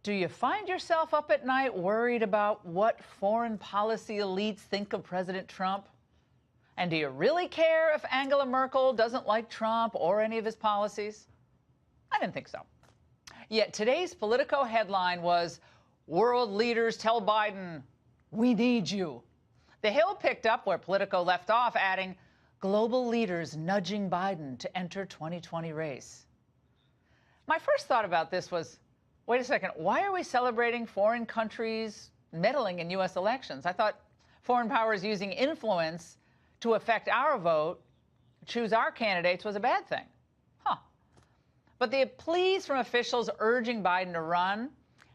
Do you find yourself up at night worried about what foreign policy elites think of President Trump? And do you really care if Angela Merkel doesn't like Trump or any of his policies? I didn't think so. Yet today's Politico headline was, "World leaders tell Biden, we need you." The Hill picked up where Politico left off, adding, "Global leaders nudging Biden to enter 2020 race." My first thought about this was, wait a second, why are we celebrating foreign countries meddling in U.S. elections? I thought foreign powers using influence to affect our vote, choose our candidates, was a bad thing. But the pleas from officials urging Biden to run,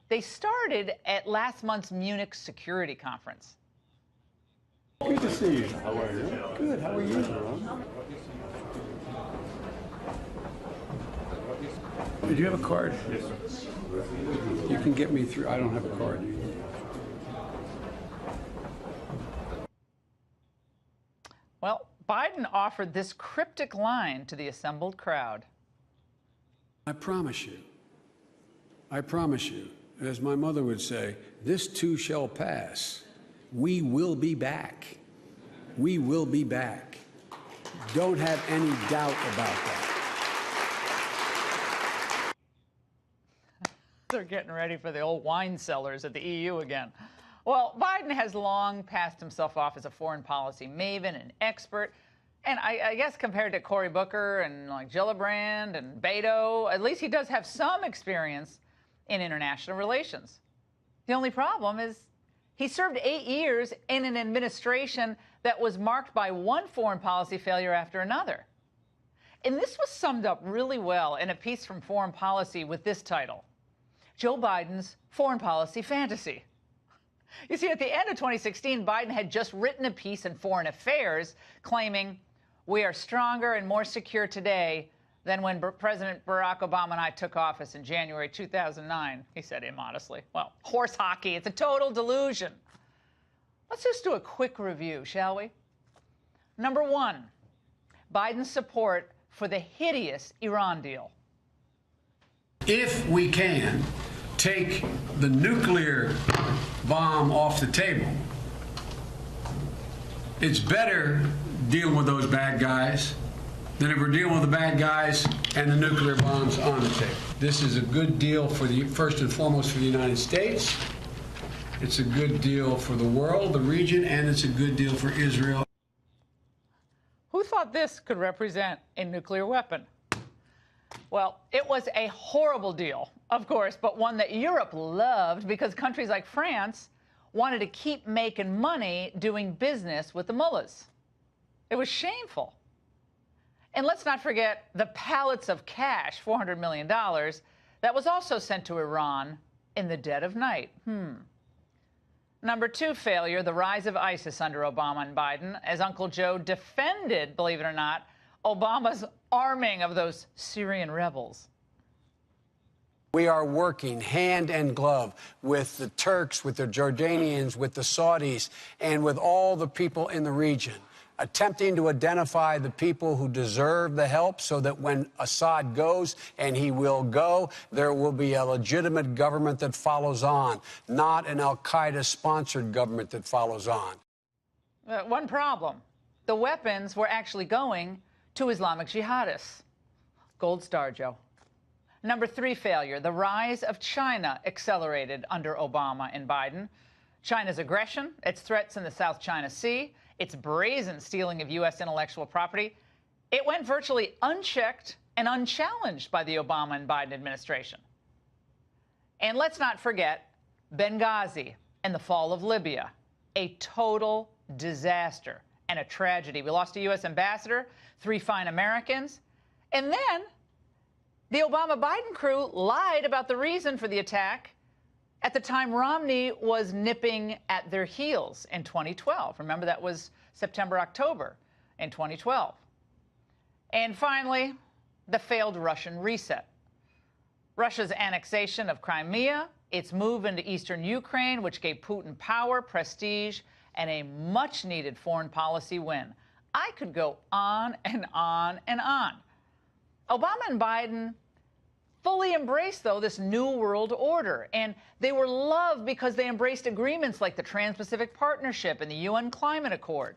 they started at last month's Munich Security Conference. Good to see you. How are you? Good. How are you? Do you have a card? Yes, sir. You can get me through. I don't have a card. Well, Biden offered this cryptic line to the assembled crowd. I promise you, as my mother would say, this too shall pass. We will be back. We will be back. Don't have any doubt about that. They're getting ready for the old wine cellars at the EU again. Well, Biden has long passed himself off as a foreign policy maven and expert. And I guess compared to Cory Booker and like Gillibrand and Beto, at least he does have some experience in international relations. The only problem is he served 8 years in an administration that was marked by one foreign policy failure after another. And this was summed up really well in a piece from Foreign Policy with this title, "Joe Biden's Foreign Policy Fantasy." You see, at the end of 2016, Biden had just written a piece in Foreign Affairs claiming, "We are stronger and more secure today than when President Barack Obama and I took office in January 2009, he said immodestly. Well, horse hockey, it's a total delusion. Let's just do a quick review, shall we? Number one, Biden's support for the hideous Iran deal. If we can take the nuclear bomb off the table, it's better dealing with those bad guys than if we're dealing with the bad guys and the nuclear bombs on the table. This is a good deal for first and foremost for the United States. It's a good deal for the world, the region, and it's a good deal for Israel. Who thought this could represent a nuclear weapon? Well, it was a horrible deal, of course, but one that Europe loved because countries like France wanted to keep making money doing business with the mullahs. It was shameful. And let's not forget the pallets of cash, $400 million, that was also sent to Iran in the dead of night. Number two failure, the rise of ISIS under Obama and Biden, as Uncle Joe defended, believe it or not, Obama's arming of those Syrian rebels. We are working hand and glove with the Turks, with the Jordanians, with the Saudis, and with all the people in the region, attempting to identify the people who deserve the help so that when Assad goes, and he will go, there will be a legitimate government that follows on, not an al-Qaeda-sponsored government that follows on. One problem. The weapons were actually going to Islamic jihadists. Gold star, Joe. Number three failure, the rise of China accelerated under Obama and Biden. China's aggression, its threats in the South China Sea, its brazen stealing of U.S. intellectual property, it went virtually unchecked and unchallenged by the Obama and Biden administration. And let's not forget Benghazi and the fall of Libya, a total disaster and a tragedy. We lost a U.S. ambassador, 3 fine Americans, and then the Obama-Biden crew lied about the reason for the attack at the time Romney was nipping at their heels in 2012. Remember, that was September, October in 2012. And finally, the failed Russian reset. Russia's annexation of Crimea, its move into eastern Ukraine, which gave Putin power, prestige, and a much-needed foreign policy win. I could go on and on and on. Obama and Biden fully embraced, though, this new world order. And they were loved because they embraced agreements like the Trans-Pacific Partnership and the UN Climate Accord.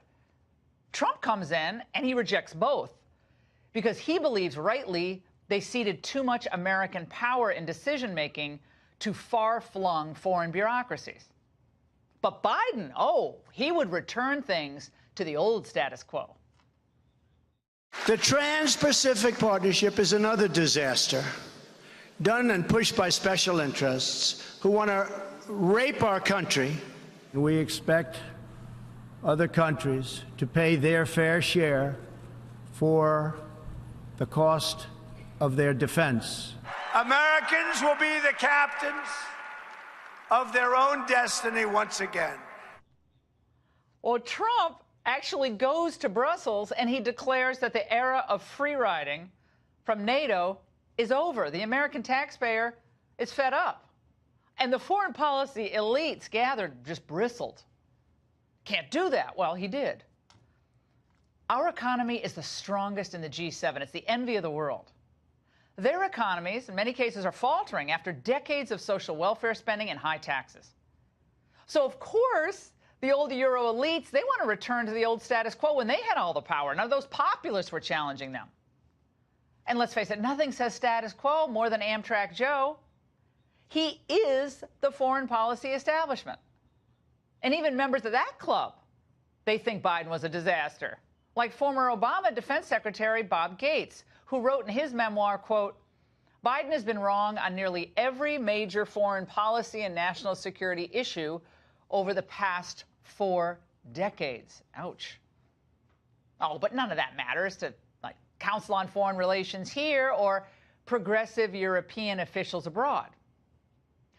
Trump comes in and he rejects both because he believes, rightly, they ceded too much American power in decision-making to far-flung foreign bureaucracies. But Biden, oh, he would return things to the old status quo. The Trans-Pacific Partnership is another disaster, done and pushed by special interests who want to rape our country. We expect other countries to pay their fair share for the cost of their defense. Americans will be the captains of their own destiny once again. Well, Trump actually goes to Brussels and he declares that the era of free riding from NATO is over. The American taxpayer is fed up. And the foreign policy elites gathered just bristled. Can't do that. Well, he did. Our economy is the strongest in the G7. It's the envy of the world. Their economies, in many cases, are faltering after decades of social welfare spending and high taxes. So, of course, the old Euro elites, they want to return to the old status quo when they had all the power. None of those populists were challenging them. And let's face it, nothing says status quo more than Amtrak Joe. He is the foreign policy establishment. And even members of that club, they think Biden was a disaster. Like former Obama Defense Secretary Bob Gates, who wrote in his memoir, quote, Biden has been wrong on nearly every major foreign policy and national security issue over the past 4 decades. Ouch. Oh, but none of that matters to, like, Council on Foreign Relations here or progressive European officials abroad.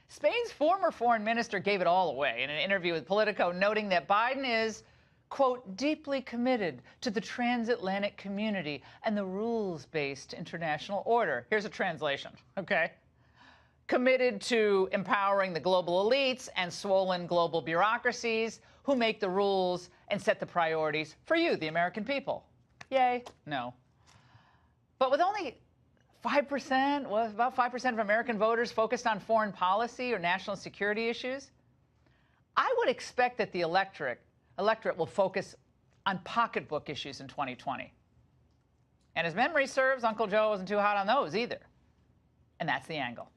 Spain's former foreign minister gave it all away in an interview with Politico, noting that Biden is, quote, deeply committed to the transatlantic community and the rules-based international order. Here's a translation, okay? Committed to empowering the global elites and swollen global bureaucracies who make the rules and set the priorities for you, the American people. Yay? No. But with only 5%, well, about 5% of American voters focused on foreign policy or national security issues, I would expect that the electorate will focus on pocketbook issues in 2020. And as memory serves, Uncle Joe wasn't too hot on those either. And that's the angle.